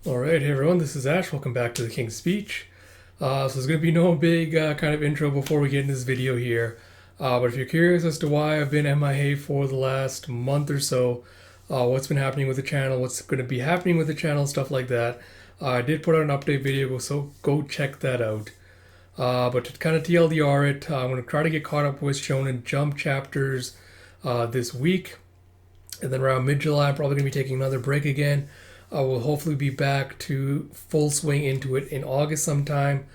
Alright, hey everyone, this is Ash. Welcome back to the King's Speech. So there's going to be no big kind of intro before we get in this video here. But if you're curious as to why I've been MIA for the last month or so, what's been happening with the channel, what's going to be happening with the channel, stuff like that, I did put out an update video, so go check that out. But to kind of TLDR it, I'm going to try to get caught up with Shonen Jump chapters this week. And then around mid-July, I'm probably going to be taking another break again. I will hopefully be back to full swing into it in August sometime.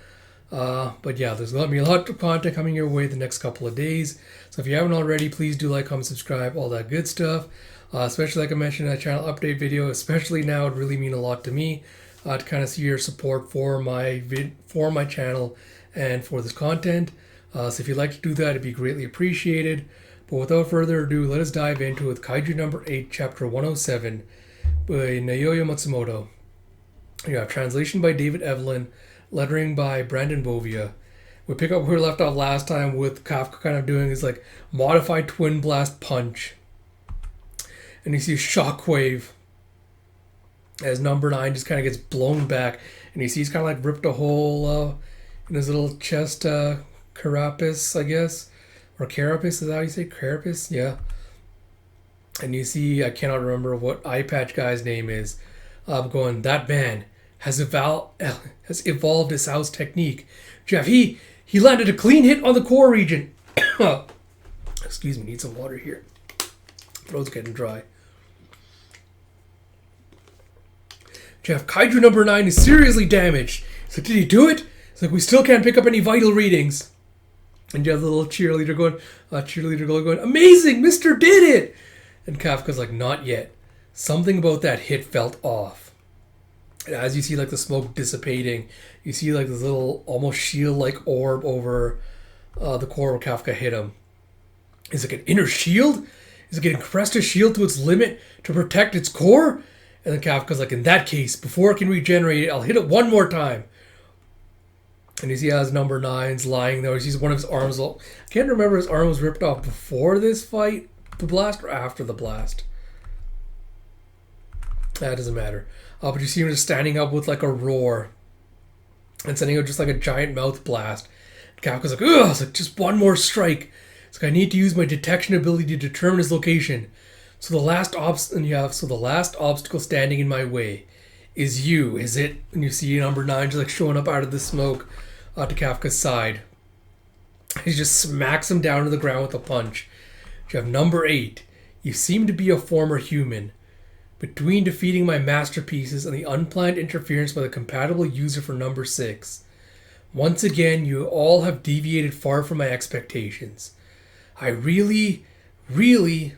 But yeah, there's going to be a lot of content coming your way the next couple of days. So if you haven't already, please do like, comment, subscribe, all that good stuff. Especially like I mentioned in that channel update video, especially now, it really mean a lot to me to kind of see your support for my channel and for this content. So if you'd like to do that, it'd be greatly appreciated. But without further ado, let us dive into it with Kaiju number 8, chapter 107. By Naoya Matsumoto. You have translation by David Evelyn, lettering by Brandon Bovia. We pick up where we left off last time with Kafka kind of doing his like modified twin blast punch. And you see a shockwave as number 9 just kind of gets blown back. And you see he's kind of like ripped a hole in his little chest carapace, I guess. Or carapace, is that how you say? Carapace? Yeah. And you see, I cannot remember what eye patch guy's name is. Going, that man has evolved his house technique. Jeff, he landed a clean hit on the core region. Excuse me, need some water here. Throat's getting dry. Jeff, Kaiju number 9 is seriously damaged. He's like, did he do it? It's like, we still can't pick up any vital readings. And you have the little cheerleader going, amazing, Mr. Did it! And Kafka's like, not yet. Something about that hit felt off. And as you see like the smoke dissipating, you see like this little almost shield-like orb over the core where Kafka hit him. Is it an inner shield? Is it getting compressed a shield to its limit to protect its core? And then Kafka's like, in that case, before it can regenerate it, I'll hit it one more time. And you see how his number 9's lying there. He sees one of his arms. I can't remember if his arm was ripped off before this fight. The blast or after the blast? That doesn't matter. But you see him just standing up with like a roar and sending out just like a giant mouth blast. Kafka's like, ugh, it's like just one more strike. It's like I need to use my detection ability to determine his location. So the last obstacle standing in my way is you, is it? And you see number 9 just like showing up out of the smoke to Kafka's side. He just smacks him down to the ground with a punch. You have number 8. You seem to be a former human. Between defeating my masterpieces and the unplanned interference by the compatible user for number 6. Once again, you all have deviated far from my expectations. I really... You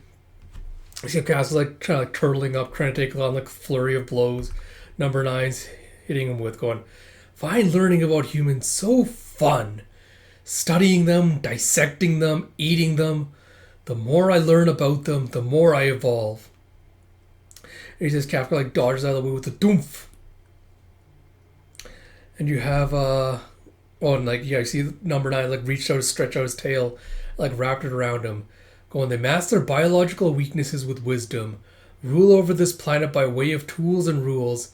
see Kafka's like kind of like turtling up, trying to take on like a flurry of blows. Number 9's hitting him with, going, find learning about humans so fun. Studying them, dissecting them, eating them. The more I learn about them, the more I evolve. And he says Kafka like dodges out of the way with a doomph. And you have you see number 9 like reached out, stretch out his tail, like wrapped it around him. Going, they master biological weaknesses with wisdom, rule over this planet by way of tools and rules.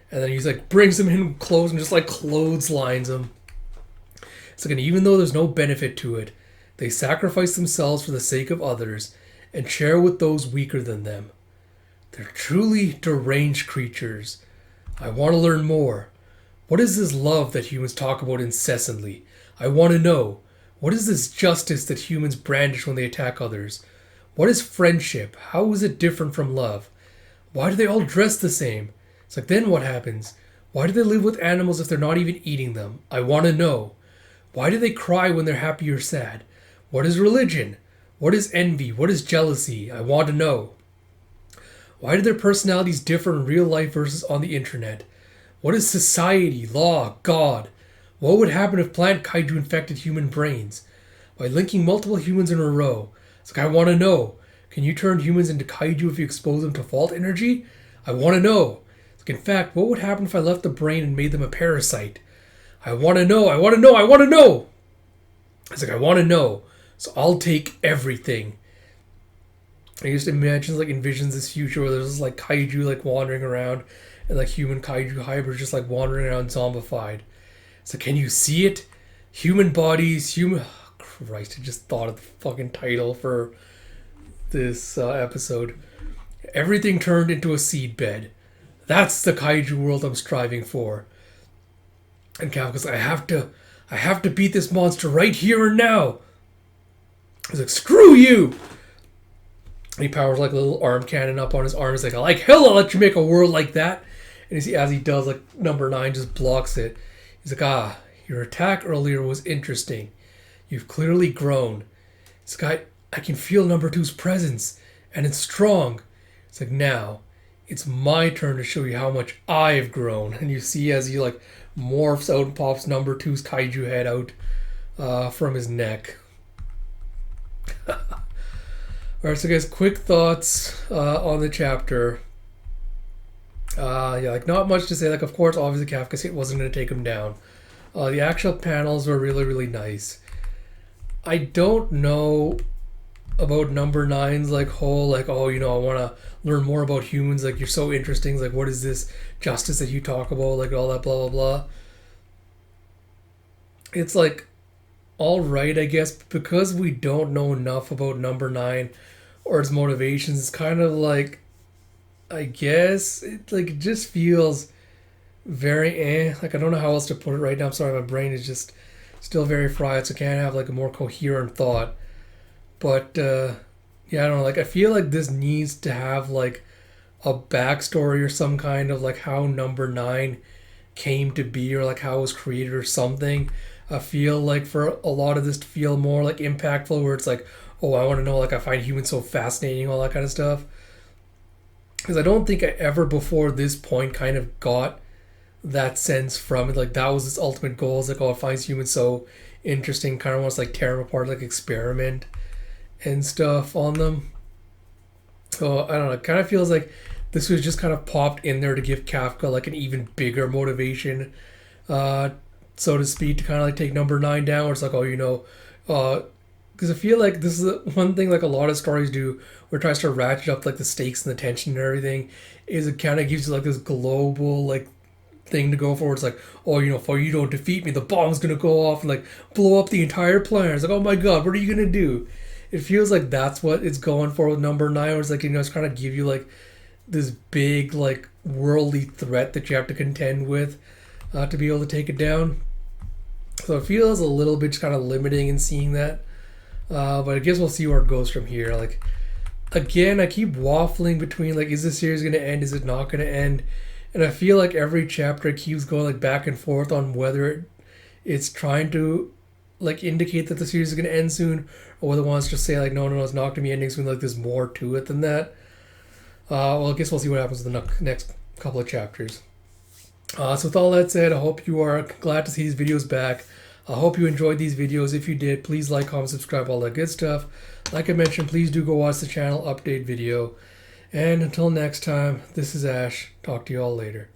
And then he's like brings him in close and just like clotheslines him. It's like, and even though there's no benefit to it, they sacrifice themselves for the sake of others and share with those weaker than them. They're truly deranged creatures. I want to learn more. What is this love that humans talk about incessantly? I want to know. What is this justice that humans brandish when they attack others? What is friendship? How is it different from love? Why do they all dress the same? It's like, then what happens? Why do they live with animals if they're not even eating them? I want to know. Why do they cry when they're happy or sad? What is religion? What is envy? What is jealousy? I want to know. Why do their personalities differ in real life versus on the internet? What is society, law, God? What would happen if plant kaiju infected human brains? By linking multiple humans in a row. It's like, I want to know. Can you turn humans into kaiju if you expose them to fault energy? I want to know. It's like, in fact, what would happen if I left the brain and made them a parasite? I want to know. I want to know. I want to know. It's like, I want to know. So I'll take everything. And he just envisions this future where there's like kaiju like wandering around, and like human kaiju hybrids just like wandering around zombified. So can you see it? Human bodies, human. Oh, Christ! I just thought of the fucking title for this episode. Everything turned into a seedbed. That's the kaiju world I'm striving for. And Cal goes, I have to beat this monster right here and now. He's like, screw you! And he powers like a little arm cannon up on his arm. He's like hell I'll let you make a world like that. And you see as he does, like number 9 just blocks it. He's like, your attack earlier was interesting. You've clearly grown. This guy, I can feel number 2's presence, and it's strong. It's like, now, it's my turn to show you how much I've grown. And you see as he like morphs out and pops number 2's kaiju head out from his neck. Alright, so guys, quick thoughts on the chapter. Yeah, like not much to say. Like, of course, obviously Kafka's hit wasn't going to take him down. The actual panels were really, really nice. I don't know about number 9's like whole like, oh, you know, I want to learn more about humans. Like, you're so interesting. Like, what is this justice that you talk about? Like, all that blah, blah, blah. It's like, all right, I guess, because we don't know enough about number 9 or its motivations. It's kind of like, I guess, it just feels very like, I don't know how else to put it right now. I'm sorry, my brain is just still very fried, so I can't have like a more coherent thought. But yeah, I don't know, like I feel like this needs to have like a backstory or some kind of like how number 9 came to be, or like how it was created or something. I feel like for a lot of this to feel more like impactful, where it's like, oh, I want to know, like I find humans so fascinating, all that kind of stuff. Because I don't think I ever before this point kind of got that sense from it. Like that was its ultimate goal. It's like, oh, it finds humans so interesting, kind of wants to like tear them apart, like experiment and stuff on them. So I don't know, it kind of feels like this was just kind of popped in there to give Kafka like an even bigger motivation, so to speak, to kind of like take number 9 down, where it's like, oh, you know, because I feel like this is the one thing like a lot of stories do, where it tries to ratchet up like the stakes and the tension and everything, is it kind of gives you like this global like thing to go for. It's like, oh, you know, if you don't defeat me, the bomb's gonna go off and like blow up the entire planet. It's like, oh my god, what are you gonna do? It feels like that's what it's going for with number 9, where it's like, you know, it's kind of give you like this big like worldly threat that you have to contend with to be able to take it down. So it feels a little bit just kind of limiting in seeing that. But I guess we'll see where it goes from here. Like, again, I keep waffling between like, is this series going to end? Is it not going to end? And I feel like every chapter keeps going like back and forth on whether it's trying to like indicate that the series is going to end soon, or whether it wants to just say like, no, it's not going to be ending soon. Like, there's more to it than that. Well, I guess we'll see what happens in the next couple of chapters. So with all that said, I hope you are glad to see these videos back. I hope you enjoyed these videos. If you did, please like, comment, subscribe, all that good stuff. Like I mentioned, please do go watch the channel update video. And until next time, this is Ash. Talk to you all later.